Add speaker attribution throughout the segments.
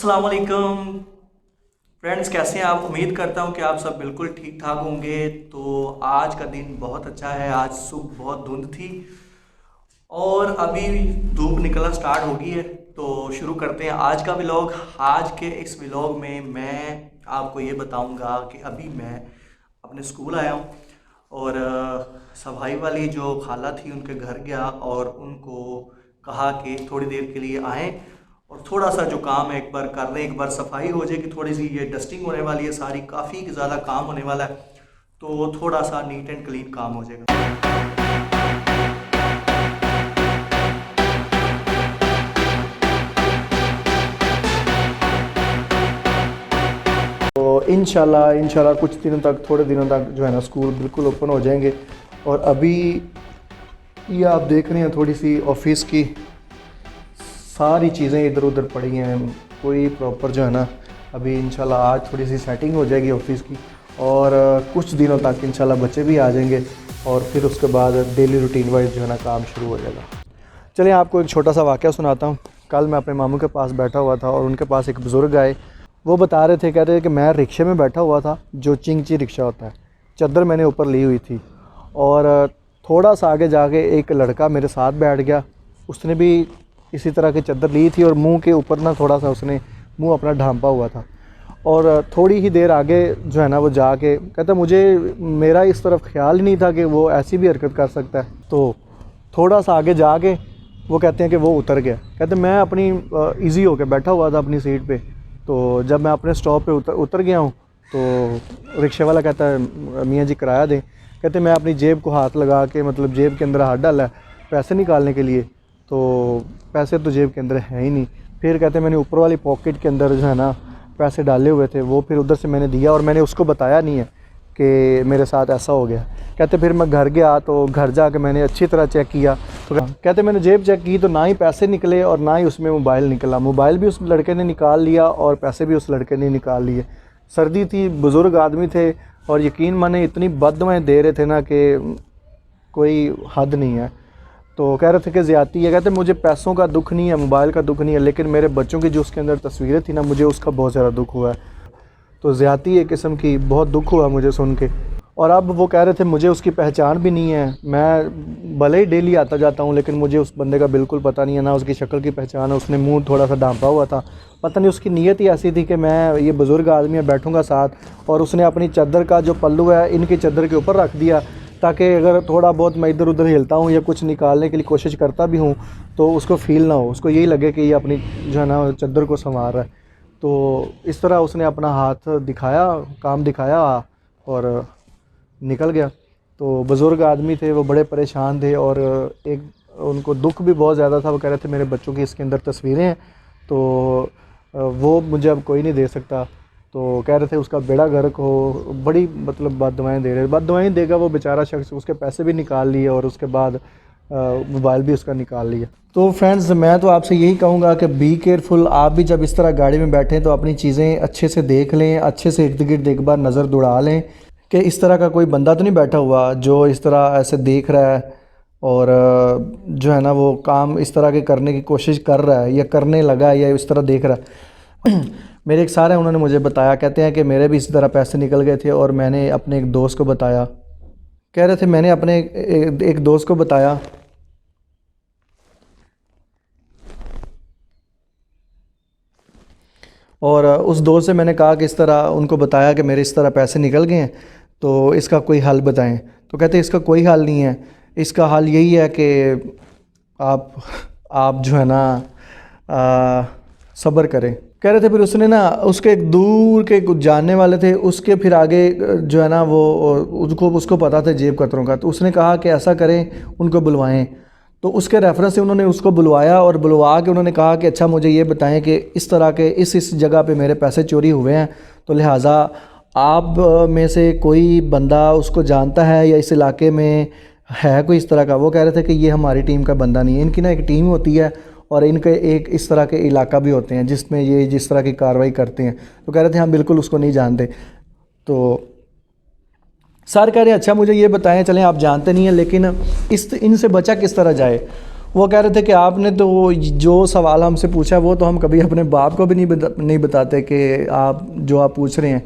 Speaker 1: अस्सलाम वालेकुम फ्रेंड्स, कैसे हैं आप। उम्मीद करता हूं कि आप सब बिल्कुल ठीक ठाक होंगे। तो आज का दिन बहुत अच्छा है। आज सुबह बहुत धुंध थी और अभी धूप निकलना स्टार्ट हो गई है। तो शुरू करते हैं आज का व्लॉग। आज के इस व्लॉग में मैं आपको ये बताऊंगा कि अभी मैं अपने स्कूल आया हूँ और सफाई वाली जो खाला थी उनके घर गया और उनको कहा कि थोड़ी देर के लिए आएँ और थोड़ा सा जो काम है एक बार कर लें, एक बार सफाई हो जाएगी। थोड़ी सी ये डस्टिंग होने वाली है, सारी काफ़ी ज़्यादा काम होने वाला है, तो थोड़ा सा नीट एंड क्लीन काम हो जाएगा। तो इंशाल्लाह कुछ दिनों तक, थोड़े दिनों तक जो है ना स्कूल बिल्कुल ओपन हो जाएंगे। और अभी ये आप देख रहे हैं थोड़ी सी ऑफिस की सारी चीज़ें इधर उधर पड़ी हैं, कोई प्रॉपर जो है ना अभी इंशाल्लाह आज थोड़ी सी सेटिंग हो जाएगी ऑफिस की। और कुछ दिनों तक इंशाल्लाह बच्चे भी आ जाएंगे और फिर उसके बाद डेली रूटीन वाइज जो है ना काम शुरू हो जाएगा। चलिए आपको एक छोटा सा वाक़या सुनाता हूँ। कल मैं अपने मामू के पास बैठा हुआ था और उनके पास एक बुज़ुर्ग आए। वो बता रहे थे, कह रहे थे कि मैं रिक्शे में बैठा हुआ था, जो चिंगची रिक्शा होता है, चादर मैंने ऊपर ली हुई थी और थोड़ा सा आगे जाके एक लड़का मेरे साथ बैठ गया। उसने भी इसी तरह की चादर ली थी और मुंह के ऊपर ना थोड़ा सा उसने मुंह अपना ढांपा हुआ था। और थोड़ी ही देर आगे जो है ना वो जाके कहता, मुझे मेरा इस तरफ ख्याल ही नहीं था कि वो ऐसी भी हरकत कर सकता है। तो थोड़ा सा आगे जाके वो कहते हैं कि वो उतर गया। कहते मैं अपनी इजी होकर बैठा हुआ था अपनी सीट पे। तो जब मैं अपने स्टॉप पे उतर गया हूँ तो रिक्शे वाला कहता है, मियाँ जी किराया दें। कहते मैं अपनी जेब को हाथ लगा के, मतलब जेब के अंदर हाथ डाला है पैसे निकालने के लिए, तो पैसे तो जेब के अंदर है ही नहीं। फिर कहते मैंने ऊपर वाली पॉकेट के अंदर जो है ना पैसे डाले हुए थे, वो फिर उधर से मैंने दिया और मैंने उसको बताया नहीं है कि मेरे साथ ऐसा हो गया। कहते फिर मैं घर गया तो घर जाके मैंने अच्छी तरह चेक किया, तो कहते मैंने जेब चेक की तो ना ही पैसे निकले और ना ही उसमें मोबाइल निकला। मोबाइल भी उस लड़के ने निकाल लिया और पैसे भी उस लड़के ने निकाल लिए। सर्दी थी, बुज़ुर्ग आदमी थे और यकीन माने इतनी बददुआएं दे रहे थे ना कि कोई हद नहीं है। तो कह रहे थे कि ज़्यादती है। कहते मुझे पैसों का दुख नहीं है, मोबाइल का दुख नहीं है, लेकिन मेरे बच्चों की जो उसके अंदर तस्वीरें थी ना, मुझे उसका बहुत ज़्यादा दुख हुआ है। तो ज़्यादती एक किस्म की, बहुत दुख हुआ मुझे सुन के। और अब वो कह रहे थे मुझे उसकी पहचान भी नहीं है। मैं भले ही डेली आता जाता हूँ लेकिन मुझे उस बंदे का बिल्कुल पता नहीं है, ना उसकी शक्ल की पहचान है। उसने मुँह थोड़ा सा ढांपा हुआ था, पता नहीं उसकी नीयत ही ऐसी थी कि मैं ये बुज़ुर्ग आदमी है बैठूँगा साथ। और उसने अपनी चादर का जो पल्लू है इनकी चादर के ऊपर रख दिया ताकि अगर थोड़ा बहुत मैं इधर उधर हिलता हूँ या कुछ निकालने के लिए कोशिश करता भी हूँ तो उसको फ़ील ना हो, उसको यही लगे कि ये अपनी जो है ना चादर को संवार रहा है। तो इस तरह उसने अपना हाथ दिखाया, काम दिखाया और निकल गया। तो बुज़ुर्ग आदमी थे, वो बड़े परेशान थे और एक उनको दुख भी बहुत ज़्यादा था। वो कह रहे थे मेरे बच्चों की इसके अंदर तस्वीरें हैं तो वो मुझे अब कोई नहीं दे सकता। तो कह रहे थे उसका बेड़ा गर्क हो, बड़ी मतलब बददुआएं दे रहे, बददुआएं देगा वो बेचारा शख्स। उसके पैसे भी निकाल लिए और उसके बाद मोबाइल भी उसका निकाल लिया। तो फ्रेंड्स मैं तो आपसे यही कहूँगा कि बी केयरफुल। आप भी जब इस तरह गाड़ी में बैठें तो अपनी चीज़ें अच्छे से देख लें, अच्छे से इर्द गिर्द एक बार नज़र दौड़ा लें कि इस तरह का कोई बंदा तो नहीं बैठा हुआ जो इस तरह ऐसे देख रहा है और जो है ना वो काम इस तरह के करने की कोशिश कर रहा है या करने लगा है या इस तरह देख रहा है। मेरे एक सार हैं, उन्होंने मुझे बताया, कहते हैं कि मेरे भी इसी तरह पैसे निकल गए थे और मैंने अपने एक दोस्त को बताया। कह रहे थे मैंने अपने एक दोस्त को बताया और उस दोस्त से मैंने कहा कि इस तरह उनको बताया कि मेरे इस तरह पैसे निकल गए हैं, तो इसका कोई हल बताएं। तो कहते इसका कोई हल नहीं है, इसका हल यही है कि आप जो है ना सब्र करें। कह रहे थे फिर उसने ना उसके एक दूर के कुछ जानने वाले थे, उसके फिर आगे जो है ना वो उसको पता था जेब कतरों का। तो उसने कहा कि ऐसा करें, उनको बुलवाएं। तो उसके रेफरेंस से उन्होंने उसको बुलवाया और बुलवा के उन्होंने कहा कि अच्छा मुझे ये बताएं कि इस तरह के इस जगह पे मेरे पैसे चोरी हुए हैं, तो लिहाजा आप में से कोई बंदा उसको जानता है या इस इलाके में है कोई इस तरह का। वो कह रहे थे कि ये हमारी टीम का बंदा नहीं है, इनकी ना एक टीम होती है और इनके एक इस तरह के इलाका भी होते हैं जिसमें ये जिस तरह की कार्रवाई करते हैं। तो कह रहे थे हम बिल्कुल उसको नहीं जानते। तो सर कह रहे अच्छा मुझे ये बताएं, चलें आप जानते नहीं हैं लेकिन इनसे बचा किस तरह जाए। वो कह रहे थे कि आपने तो जो सवाल हमसे पूछा वो तो हम कभी अपने बाप को भी नहीं बताते कि आप जो आप पूछ रहे हैं।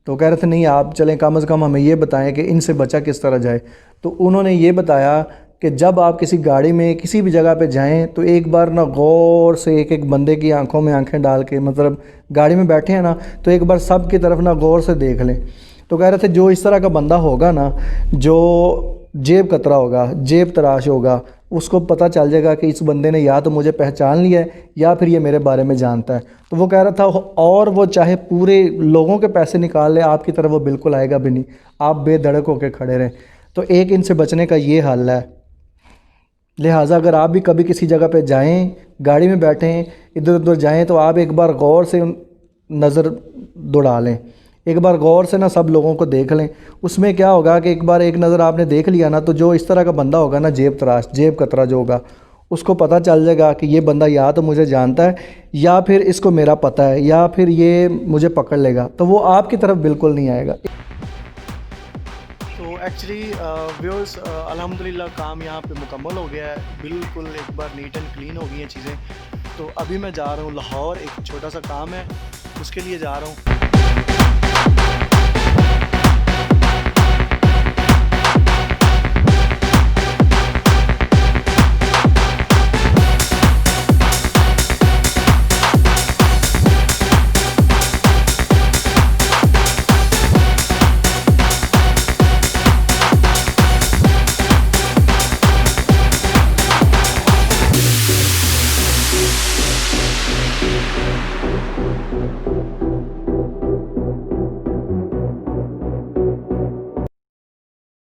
Speaker 1: तो कह रहे थे नहीं आप चलें कम से कम हमें ये बताएं कि इनसे बचा किस तरह जाए। तो उन्होंने ये बताया कि जब आप किसी गाड़ी में किसी भी जगह पे जाएं तो एक बार ना गौर से एक एक बंदे की आंखों में आंखें डाल के, मतलब गाड़ी में बैठे हैं ना, तो एक बार सब की तरफ ना गौर से देख लें। तो कह रहे थे जो इस तरह का बंदा होगा ना, जो जेब कतरा होगा, जेब तराश होगा, उसको पता चल जाएगा कि इस बंदे ने या तो मुझे पहचान लिया है या फिर ये मेरे बारे में जानता है। तो वो कह रहा था और वो चाहे पूरे लोगों के पैसे निकाल ले, आपकी तरफ वो बिल्कुल आएगा भी नहीं, आप बेधड़क होकर खड़े रहें। तो एक इनसे बचने का ये हल है। लिहाजा अगर आप भी कभी किसी जगह पे जाएं, गाड़ी में बैठें, इधर उधर जाएं, तो आप एक बार गौर से नज़र दौड़ा लें, एक बार गौर से ना सब लोगों को देख लें। उसमें क्या होगा कि एक बार एक नज़र आपने देख लिया ना, तो जो इस तरह का बंदा होगा ना, जेब तराश, जेब कतरा जो होगा, उसको पता चल जाएगा कि ये बंदा या तो मुझे जानता है या फिर इसको मेरा पता है या फिर ये मुझे पकड़ लेगा, तो वो आपकी तरफ बिल्कुल नहीं आएगा।
Speaker 2: तो एक्चुअली व्यूअर्स अल्हम्दुलिल्लाह काम यहाँ पे मुकम्मल हो गया है, बिल्कुल एक बार नीट एंड क्लीन हो गई हैं चीज़ें। तो अभी मैं जा रहा हूँ लाहौर, एक छोटा सा काम है उसके लिए जा रहा हूँ।